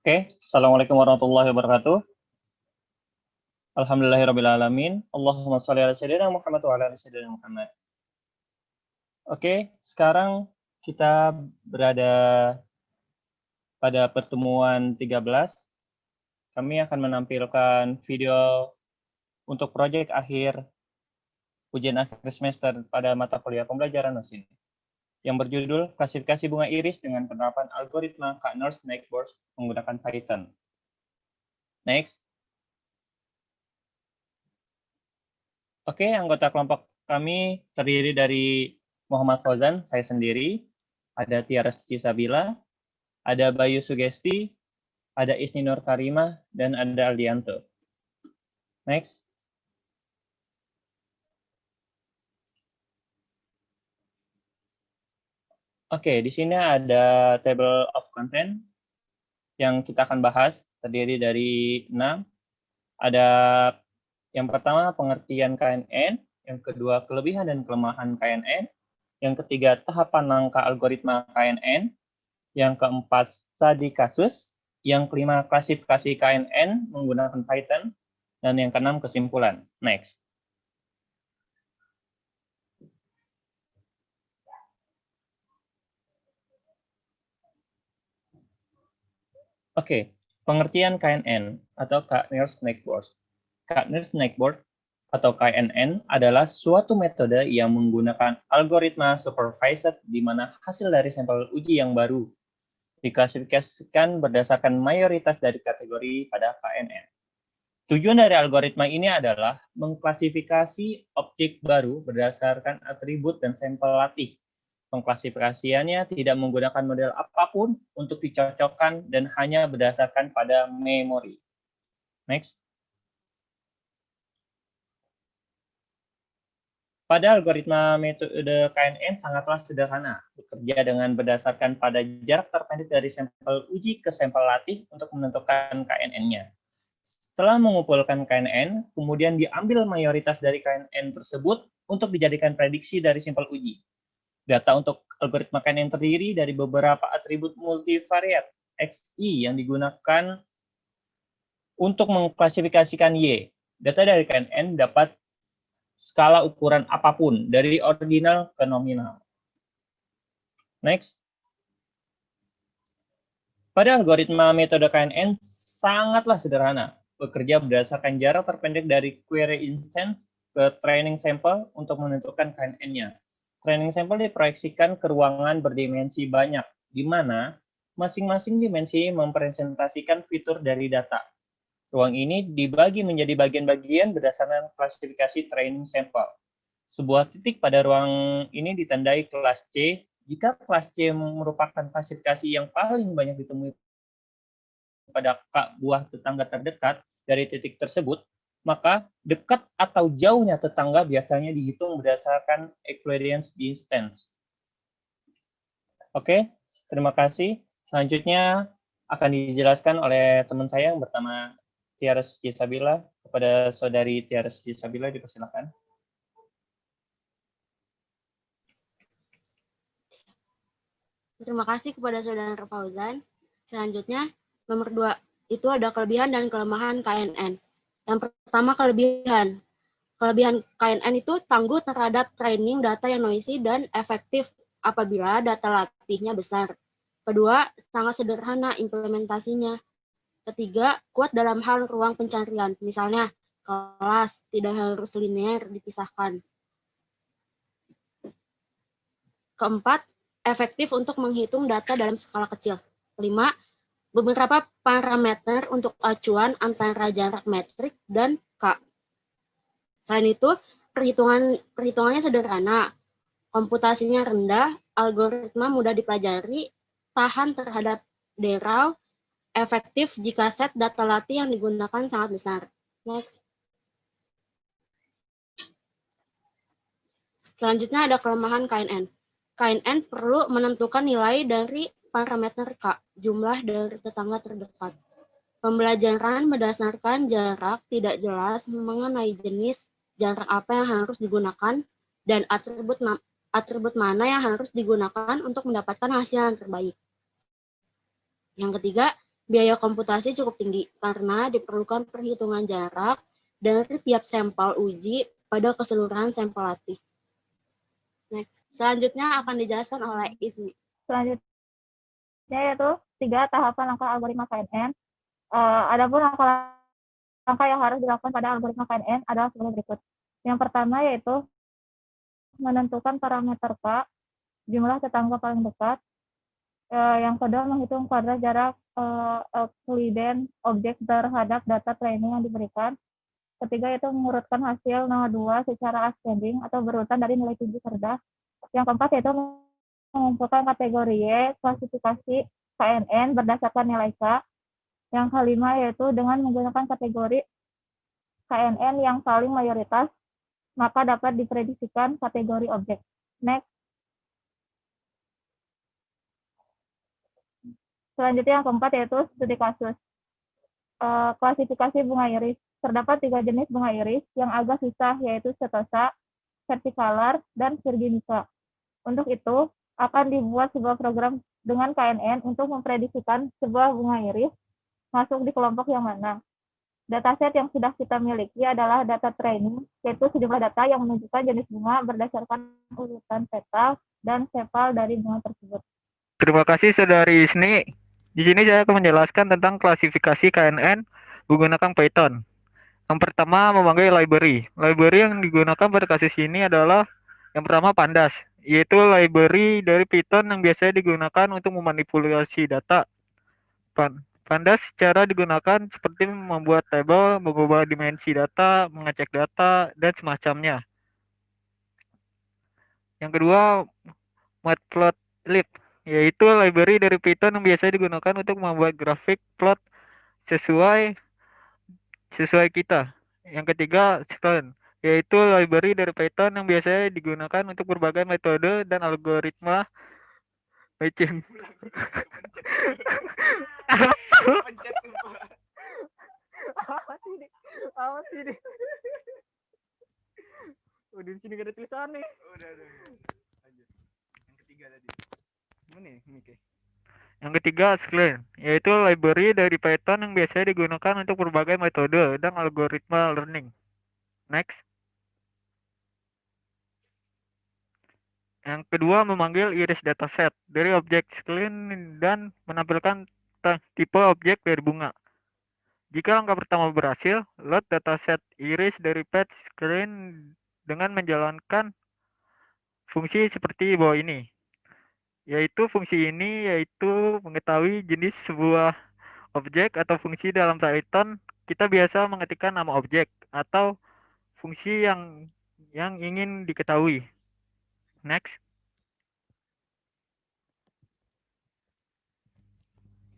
Oke, Assalamualaikum warahmatullahi wabarakatuh. Alhamdulillahirrabbilalamin. Allahumma sholli ala sayyidina Muhammad wa ala ali sayyidina Muhammad. Oke, sekarang kita berada pada pertemuan 13. Kami akan menampilkan video untuk proyek akhir ujian akhir semester pada mata kuliah pembelajaran mesin yang berjudul Klasifikasi Bunga Iris dengan Penerapan Algoritma Kantner-Snecke-Bors menggunakan Python. Next. Oke, anggota kelompok kami terdiri dari Muhammad Fauzan, saya sendiri, ada Tiara Cisabila, ada Bayu Sugesti, ada Isni Nur Karimah, dan ada Aldianto. Next. Oke, di sini ada table of content yang kita akan bahas, terdiri dari 6. Ada yang pertama pengertian KNN, yang kedua kelebihan dan kelemahan KNN, yang ketiga tahapan langkah algoritma KNN, yang keempat studi kasus, yang kelima klasifikasi KNN menggunakan Python, dan yang keenam kesimpulan. Next. Oke, pengertian KNN atau Kantner-Snecke-Bors. Kantner-Snecke-Bors atau KNN adalah suatu metode yang menggunakan algoritma supervised di mana hasil dari sampel uji yang baru diklasifikasikan berdasarkan mayoritas dari kategori pada KNN. Tujuan dari algoritma ini adalah mengklasifikasi objek baru berdasarkan atribut dan sampel latih. Pengklasifikasiannya tidak menggunakan model apapun untuk dicocokkan dan hanya berdasarkan pada memori. Next. Pada algoritma metode KNN sangatlah sederhana, bekerja dengan berdasarkan pada jarak terpendek dari sampel uji ke sampel latih untuk menentukan KNN-nya. Setelah mengumpulkan KNN, kemudian diambil mayoritas dari KNN tersebut untuk dijadikan prediksi dari sampel uji. Data untuk algoritma KNN terdiri dari beberapa atribut multivariat XI yang digunakan untuk mengklasifikasikan Y. Data dari KNN dapat skala ukuran apapun, dari ordinal ke nominal. Next. Pada algoritma metode KNN sangatlah sederhana, bekerja berdasarkan jarak terpendek dari query instance ke training sample untuk menentukan KNN-nya. Training sampel diproyeksikan ke ruangan berdimensi banyak, di mana masing-masing dimensi mempresentasikan fitur dari data. Ruang ini dibagi menjadi bagian-bagian berdasarkan klasifikasi training sampel. Sebuah titik pada ruang ini ditandai kelas C. Jika kelas C merupakan klasifikasi yang paling banyak ditemui pada buah tetangga terdekat dari titik tersebut, maka dekat atau jauhnya tetangga biasanya dihitung berdasarkan equivalence distance. Oke, terima kasih. Selanjutnya akan dijelaskan oleh teman saya yang bernama Tiara Cisabila. Kepada saudari Tiara Cisabila, dipersilakan. Terima kasih kepada saudara Fauzan. Selanjutnya, nomor 2, itu ada kelebihan dan kelemahan KNN. Yang pertama, kelebihan. Kelebihan KNN itu tangguh terhadap training data yang noisy dan efektif apabila data latihnya besar. Kedua, sangat sederhana implementasinya. Ketiga, kuat dalam hal ruang pencarian. Misalnya, kelas tidak harus linear dipisahkan. Keempat, efektif untuk menghitung data dalam skala kecil. Kelima, beberapa parameter untuk acuan antara jarak metrik dan K. Selain itu, perhitungannya sederhana, komputasinya rendah, algoritma mudah dipelajari, tahan terhadap derau, efektif jika set data latih yang digunakan sangat besar. Next. Selanjutnya ada kelemahan KNN. KNN perlu menentukan nilai dari parameter K, jumlah dari tetangga terdekat. Pembelajaran berdasarkan jarak tidak jelas mengenai jenis jarak apa yang harus digunakan dan atribut mana yang harus digunakan untuk mendapatkan hasil yang terbaik. Yang ketiga, Biaya komputasi cukup tinggi karena diperlukan perhitungan jarak dari tiap sampel uji pada keseluruhan sampel latih. Next. Selanjutnya akan dijelaskan oleh Ismi. Selanjutnya yaitu 3 tahapan langkah algoritma KNN. Adapun langkah yang harus dilakukan pada algoritma KNN adalah sebagai berikut. Yang pertama yaitu menentukan parameter K, jumlah tetangga paling dekat. Yang kedua menghitung kuadrat jarak Euclidean objek terhadap data training yang diberikan. Ketiga yaitu mengurutkan hasil 02 secara ascending atau berurutan dari nilai 7 cerdas. Yang keempat yaitu mengumpulkan kategori Y, klasifikasi KNN berdasarkan nilai K. Yang kelima yaitu dengan menggunakan kategori KNN yang saling mayoritas, maka dapat diprediksikan kategori objek. Next. Selanjutnya yang keempat yaitu studi kasus. Klasifikasi bunga iris. Terdapat 3 jenis bunga iris yang agak susah, yaitu setosa, versicolor, dan virginica. Untuk itu, akan dibuat sebuah program dengan KNN untuk memprediksikan sebuah bunga iris masuk di kelompok yang mana. Dataset yang sudah kita miliki adalah data training, yaitu sejumlah data yang menunjukkan jenis bunga berdasarkan urutan petal dan sepal dari bunga tersebut. Terima kasih Saudari Isni. Di sini saya akan menjelaskan tentang klasifikasi KNN menggunakan Python. Yang pertama memanggil library. Library yang digunakan pada kasus ini adalah yang pertama Pandas, yaitu library dari Python yang biasanya digunakan untuk memanipulasi data. Pandas cara digunakan seperti membuat tabel, mengubah dimensi data, mengecek data, dan semacamnya. Yang kedua, matplotlib, yaitu library dari Python yang biasa digunakan untuk membuat grafik plot sesuai kita. Yang ketiga, Scikit, yaitu library dari Python yang biasanya digunakan untuk berbagai metode dan algoritma matching. Apa sih ini? Udah di sini gak ada tulisan nih. Udah. Lanjut. Yang ketiga tadi. Mana nih? Yang ketiga, Scikit, yaitu library dari Python yang biasanya digunakan untuk berbagai metode dan algoritma learning. Next. Yang kedua, memanggil iris dataset dari objek Scikit dan menampilkan tipe objek dari bunga. Jika langkah pertama berhasil, load dataset iris dari page screen dengan menjalankan fungsi seperti bawah ini. Fungsi ini yaitu mengetahui jenis sebuah objek atau fungsi dalam Python. Kita biasa mengetikkan nama objek atau fungsi yang ingin diketahui. Next.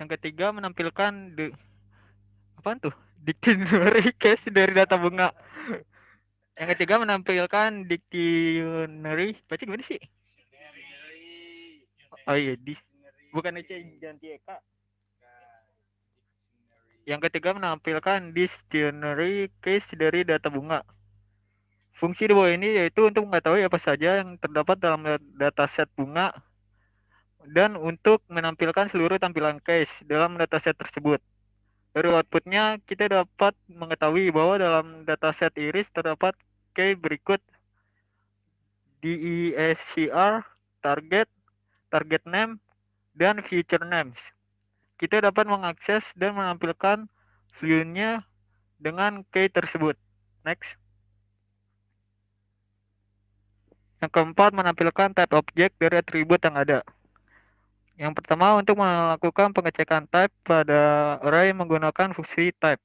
Yang ketiga, menampilkan dictionary case dari data bunga. Yang ketiga, menampilkan dictionary. Baca gimana sih? Oh iya, bukan ganti Eka. Yang ketiga, menampilkan dictionary case dari data bunga. Fungsi di bawah ini yaitu untuk mengetahui apa saja yang terdapat dalam dataset bunga dan untuk menampilkan seluruh tampilan case dalam dataset tersebut. Dari outputnya, kita dapat mengetahui bahwa dalam dataset iris terdapat key berikut: DESCR, target name, dan future names. Kita dapat mengakses dan menampilkan view-nya dengan key tersebut. Next. Yang keempat, menampilkan type objek dari atribut yang ada. Yang pertama, untuk melakukan pengecekan type pada array menggunakan fungsi type.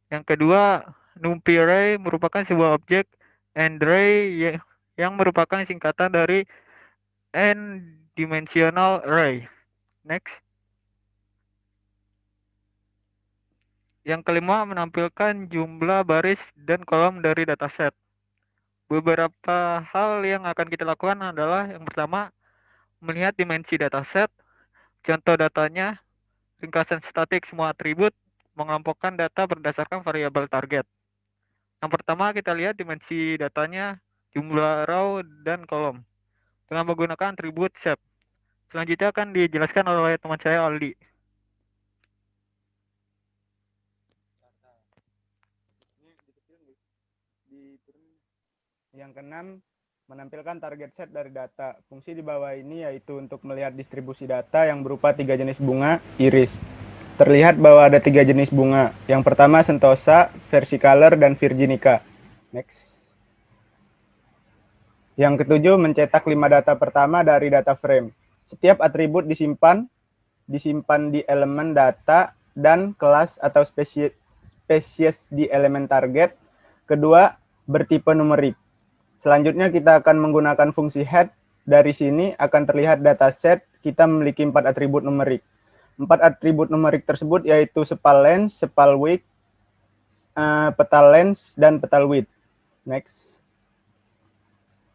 Yang kedua, NumPy merupakan sebuah objek n-array yang merupakan singkatan dari n-dimensional array. Next. Yang kelima, menampilkan jumlah baris dan kolom dari dataset. Beberapa hal yang akan kita lakukan adalah yang pertama, melihat dimensi dataset, contoh datanya, ringkasan statik semua atribut, mengelompokkan data berdasarkan variabel target. Yang pertama kita lihat dimensi datanya, jumlah row dan kolom dengan menggunakan atribut shape. Selanjutnya akan dijelaskan oleh teman saya Aldi. Yang keenam, menampilkan target set dari data. Fungsi di bawah ini yaitu untuk melihat distribusi data yang berupa 3 jenis bunga iris. Terlihat bahwa ada 3 jenis bunga. Yang pertama Sentosa, Versicolor, dan Virginica. Next. Yang ketujuh, mencetak 5 data pertama dari data frame. Setiap atribut disimpan di elemen data dan kelas atau spesies di elemen target. Kedua, bertipe numerik. Selanjutnya kita akan menggunakan fungsi head. Dari sini akan terlihat dataset kita memiliki 4 atribut numerik. 4 atribut numerik tersebut yaitu sepal length, sepal width, petal length, dan petal width. Next.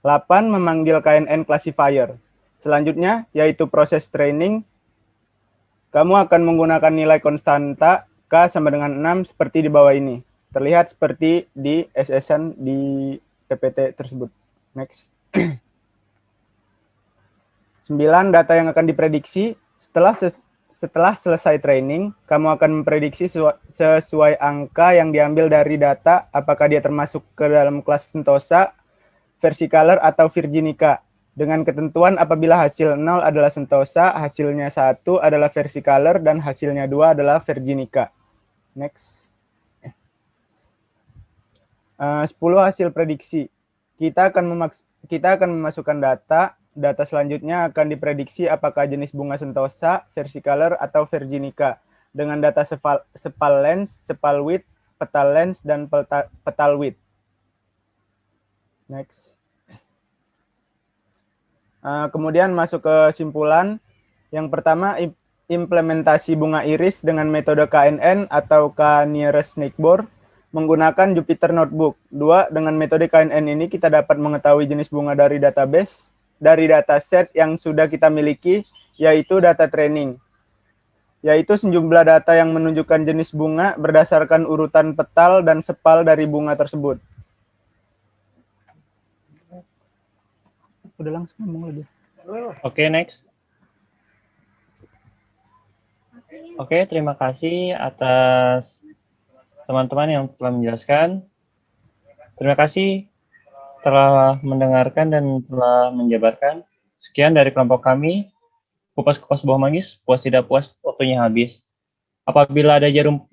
8. Memanggil KNN classifier. Selanjutnya yaitu proses training. Kamu akan menggunakan nilai konstanta K sama dengan 6 seperti di bawah ini. Terlihat seperti di SSN di PPT tersebut. Next. 9. Data yang akan diprediksi. Setelah selesai training, kamu akan memprediksi sesuai angka yang diambil dari data apakah dia termasuk ke dalam kelas Sentosa, Versicolor, atau Virginica. Dengan ketentuan apabila hasil 0 adalah Sentosa, hasilnya 1 adalah Versicolor, dan hasilnya 2 adalah Virginica. Next. 10 hasil prediksi. Kita akan memasukkan data. Data selanjutnya akan diprediksi apakah jenis bunga Sentosa, Versicolor, atau Virginica. Dengan data sepal length, sepal width, petal length, dan petal width. Next. Kemudian masuk ke kesimpulan. Yang pertama, implementasi bunga iris dengan metode KNN atau K-nearest neighbor menggunakan Jupyter Notebook. 2. Dengan metode KNN ini kita dapat mengetahui jenis bunga dari database, dari dataset yang sudah kita miliki, yaitu data training, yaitu sejumlah data yang menunjukkan jenis bunga berdasarkan urutan petal dan sepal dari bunga tersebut. Udah langsung ngomong lagi. Oke, next. Oke, terima kasih atas teman-teman yang telah menjelaskan. Terima kasih telah mendengarkan dan telah menjabarkan. Sekian dari kelompok kami. Kupas-kupas buah manggis, puas tidak puas, waktunya habis. Apabila ada jarum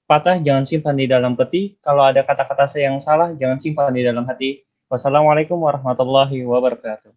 patah, jangan simpan di dalam peti. Kalau ada kata-kata saya yang salah, jangan simpan di dalam hati. Wassalamualaikum warahmatullahi wabarakatuh.